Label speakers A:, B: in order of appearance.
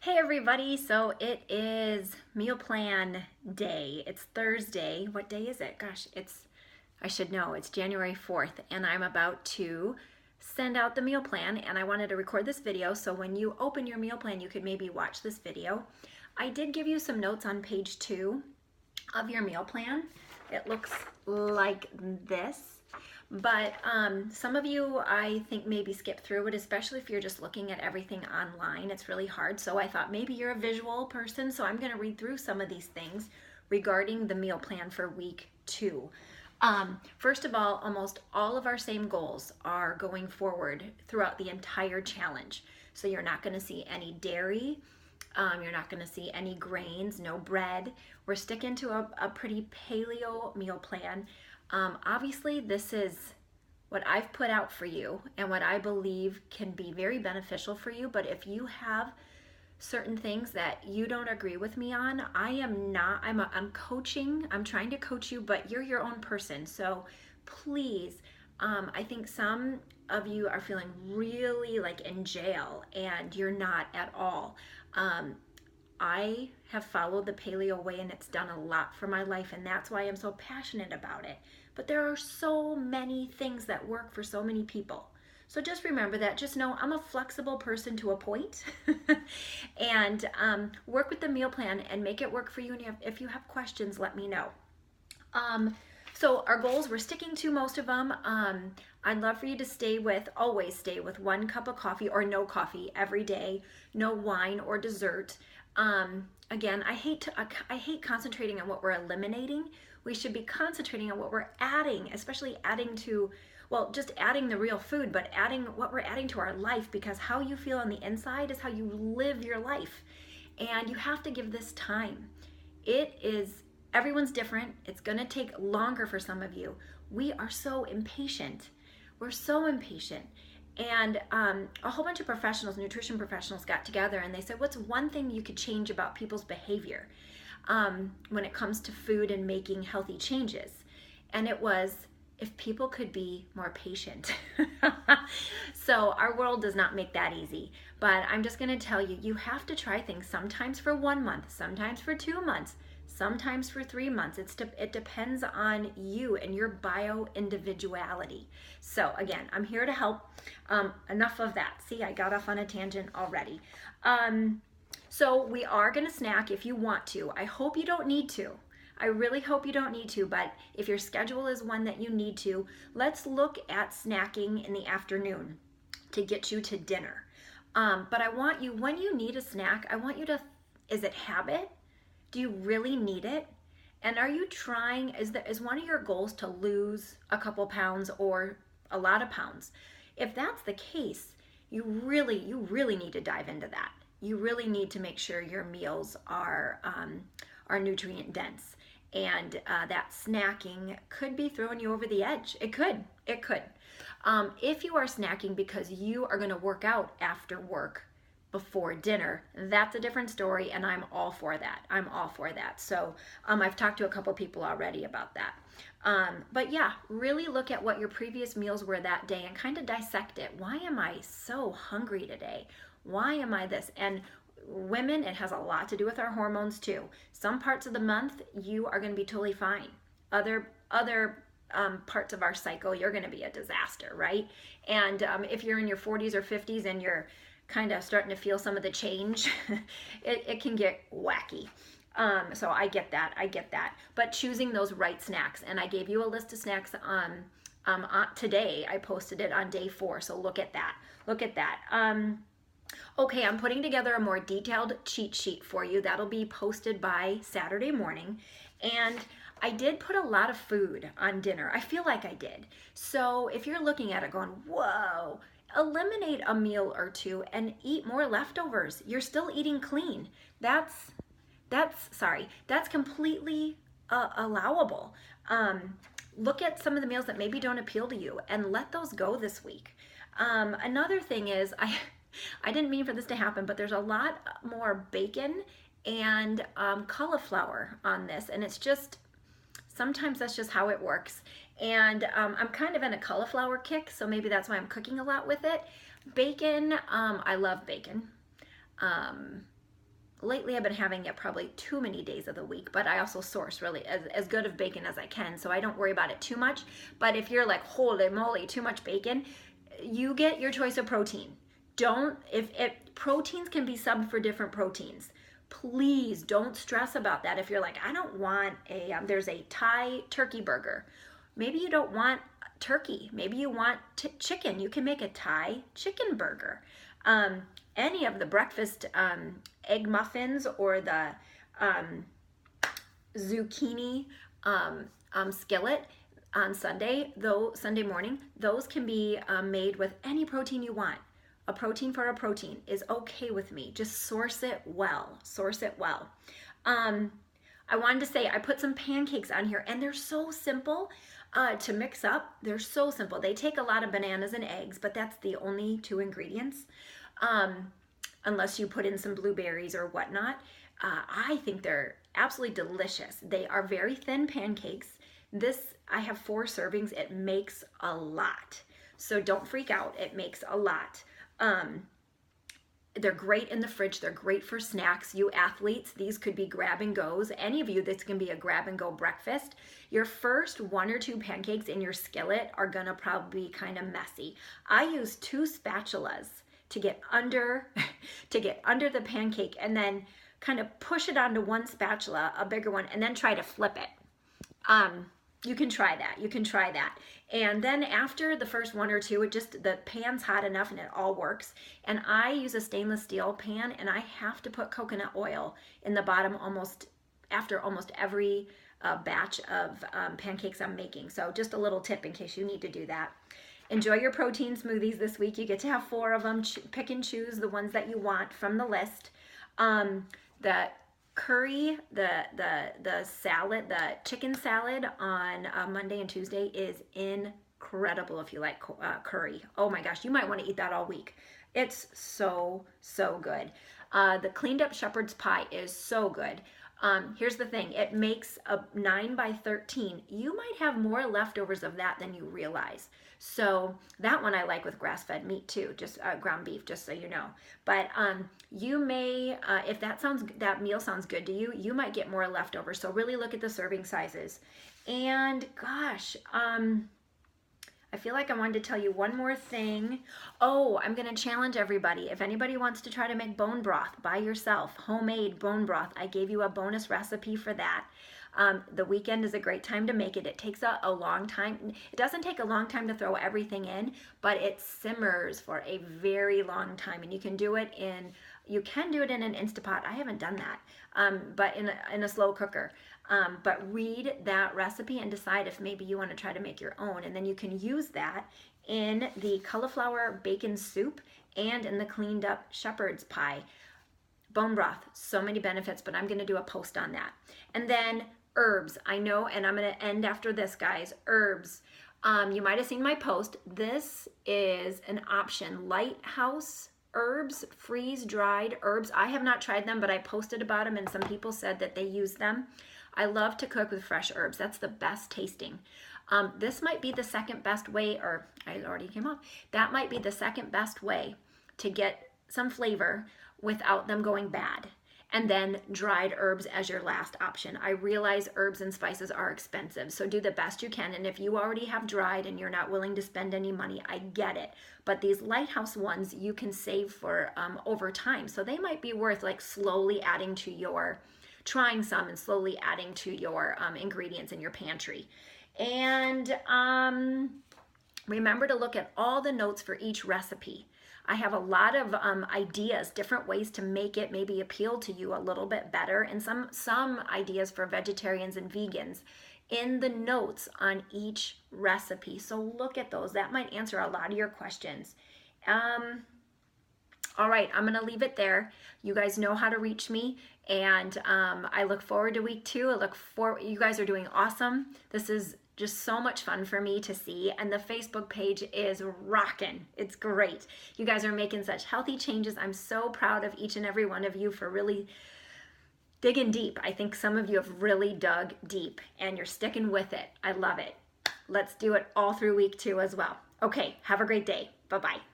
A: Hey everybody, so it is meal plan day. It's Thursday. What day is it? Gosh, I should know. It's January 4th and I'm about to send out the meal plan and I wanted to record this video so when you open your meal plan you could maybe watch this video. I did give you some notes on page 2 of your meal plan. It looks like this. But some of you, I think, maybe skip through it, especially if you're just looking at everything online. It's really hard. So I thought maybe you're a visual person. So I'm going to read through some of these things regarding the meal plan for week 2. First of all, almost all of our same goals are going forward throughout the entire challenge. So you're not going to see any dairy. You're not going to see any grains, no bread. We're sticking to a pretty paleo meal plan. Obviously, this is what I've put out for you and what I believe can be very beneficial for you. But if you have certain things that you don't agree with me on, I'm coaching, I'm trying to coach you, but you're your own person. So please, I think some of you are feeling really like in jail and you're not at all. I have followed the paleo way and it's done a lot for my life and that's why I'm so passionate about it. But there are so many things that work for so many people. So just remember that. Just know I'm a flexible person to a point and work with the meal plan and make it work for you. And if you have questions, let me know. So our goals, we're sticking to most of them. I'd love for you to always stay with 1 cup of coffee or no coffee every day, no wine or dessert. Again, I hate concentrating on what we're eliminating. We should be concentrating on what we're adding, especially adding to, well, just adding the real food, but adding what we're adding to our life, because how you feel on the inside is how you live your life. And you have to give this time. Everyone's different. It's gonna take longer for some of you. We are so impatient. We're so impatient. And a whole bunch of professionals, nutrition professionals, got together and they said, what's one thing you could change about people's behavior when it comes to food and making healthy changes? And it was, if people could be more patient. So our world does not make that easy. But I'm just gonna tell you, you have to try things sometimes for 1 month, sometimes for 2 months, sometimes for 3 months. It depends on you and your bio-individuality. So again, I'm here to help. Enough of that. See, I got off on a tangent already. So we are going to snack if you want to. I hope you don't need to. I really hope you don't need to, but if your schedule is one that you need to, let's look at snacking in the afternoon to get you to dinner. But I want you, when you need a snack, I want you to, is it habit? Do you really need it? And are you trying, is one of your goals to lose a couple pounds or a lot of pounds? If that's the case, you really need to dive into that. You really need to make sure your meals are nutrient dense. And that snacking could be throwing you over the edge. It could. If you are snacking because you are gonna work out after work, before dinner, that's a different story, and I'm all for that. So I've talked to a couple people already about that. But yeah, really look at what your previous meals were that day and kind of dissect it. Why am I so hungry today? Why am I this? And women, it has a lot to do with our hormones too. Some parts of the month you are going to be totally fine. Other parts of our cycle, you're going to be a disaster, right? And if you're in your 40s or 50s and you're kind of starting to feel some of the change, it can get wacky. So I get that. But choosing those right snacks, and I gave you a list of snacks on today. I posted it on day 4, so look at that. Okay, I'm putting together a more detailed cheat sheet for you. That'll be posted by Saturday morning. And I did put a lot of food on dinner. I feel like I did. So if you're looking at it going, whoa, eliminate a meal or 2 and eat more leftovers. You're still eating clean. That's completely allowable. Look at some of the meals that maybe don't appeal to you and let those go this week. Another thing is, I didn't mean for this to happen, but there's a lot more bacon and cauliflower on this, and it's just, sometimes that's just how it works. And I'm kind of in a cauliflower kick, so maybe that's why I'm cooking a lot with it. Bacon, I love bacon. lately I've been having it probably too many days of the week, but I also source really as good of bacon as I can, so I don't worry about it too much. But if you're like, holy moly, too much bacon, you get your choice of protein. If proteins can be subbed for different proteins. Please don't stress about that. If you're like, I don't want there's a Thai turkey burger. Maybe you don't want turkey. Maybe you want chicken. You can make a Thai chicken burger. Any of the breakfast egg muffins or the zucchini skillet on Sunday morning, those can be made with any protein you want. A protein for a protein is okay with me. Just source it well. I wanted to say I put some pancakes on here, and they're so simple to mix up. They're so simple. They take a lot of bananas and eggs, but that's the only 2 ingredients. Unless you put in some blueberries or whatnot. I think they're absolutely delicious. They are very thin pancakes. I have 4 servings. It makes a lot. So don't freak out. It makes a lot. They're great in the fridge. They're great for snacks. You athletes, these could be grab and goes. Any of you, this can be a grab and go breakfast. Your first 1 or 2 pancakes in your skillet are gonna probably be kind of messy. I use 2 spatulas to get under the pancake, and then kind of push it onto one spatula, a bigger one, and then try to flip it. You can try that. And then after the first 1 or 2, the pan's hot enough and it all works. And I use a stainless steel pan, and I have to put coconut oil in the bottom after almost every batch of pancakes I'm making. So just a little tip in case you need to do that. Enjoy your protein smoothies this week. You get to have 4 of them. Pick and choose the ones that you want from the list. The curry, the salad, the chicken salad on Monday and Tuesday is incredible if you like curry. Oh my gosh, you might want to eat that all week. It's so good. The cleaned up shepherd's pie is so good. Here's the thing, it makes a 9 by 13. You might have more leftovers of that than you realize. So that one I like with grass-fed meat too, just ground beef, just so you know. But you may, if that meal sounds good to you, you might get more leftovers. So really look at the serving sizes. And gosh, I feel like I wanted to tell you one more thing. Oh, I'm going to challenge everybody. If anybody wants to try to make bone broth by yourself, homemade bone broth, I gave you a bonus recipe for that. The weekend is a great time to make it. It takes a long time. It doesn't take a long time to throw everything in, but it simmers for a very long time. And you can do it in an Instapot. I haven't done that, but in a slow cooker. But read that recipe and decide if maybe you want to try to make your own. And then you can use that in the cauliflower bacon soup and in the cleaned up shepherd's pie. Bone broth, so many benefits, but I'm going to do a post on that. And then herbs, I know, and I'm going to end after this, guys. Herbs. You might have seen my post. This is an option. Lighthouse herbs, freeze-dried herbs. I have not tried them, but I posted about them, and some people said that they use them. I love to cook with fresh herbs. That's the best tasting. This might be the second best way, or I already came off. That might be the second best way to get some flavor without them going bad. And then dried herbs as your last option. I realize herbs and spices are expensive, so do the best you can. And if you already have dried and you're not willing to spend any money, I get it. But these Lighthouse ones you can save for over time. So they might be worth like trying some and slowly adding to your ingredients in your pantry. And remember to look at all the notes for each recipe. I have a lot of ideas, different ways to make it maybe appeal to you a little bit better, and some ideas for vegetarians and vegans in the notes on each recipe. So look at those. That might answer a lot of your questions. All right, I'm going to leave it there. You guys know how to reach me, and I look forward to week 2. You guys are doing awesome. This is just so much fun for me to see, and the Facebook page is rocking. It's great. You guys are making such healthy changes. I'm so proud of each and every one of you for really digging deep. I think some of you have really dug deep, and you're sticking with it. I love it. Let's do it all through week 2 as well. Okay, have a great day. Bye-bye.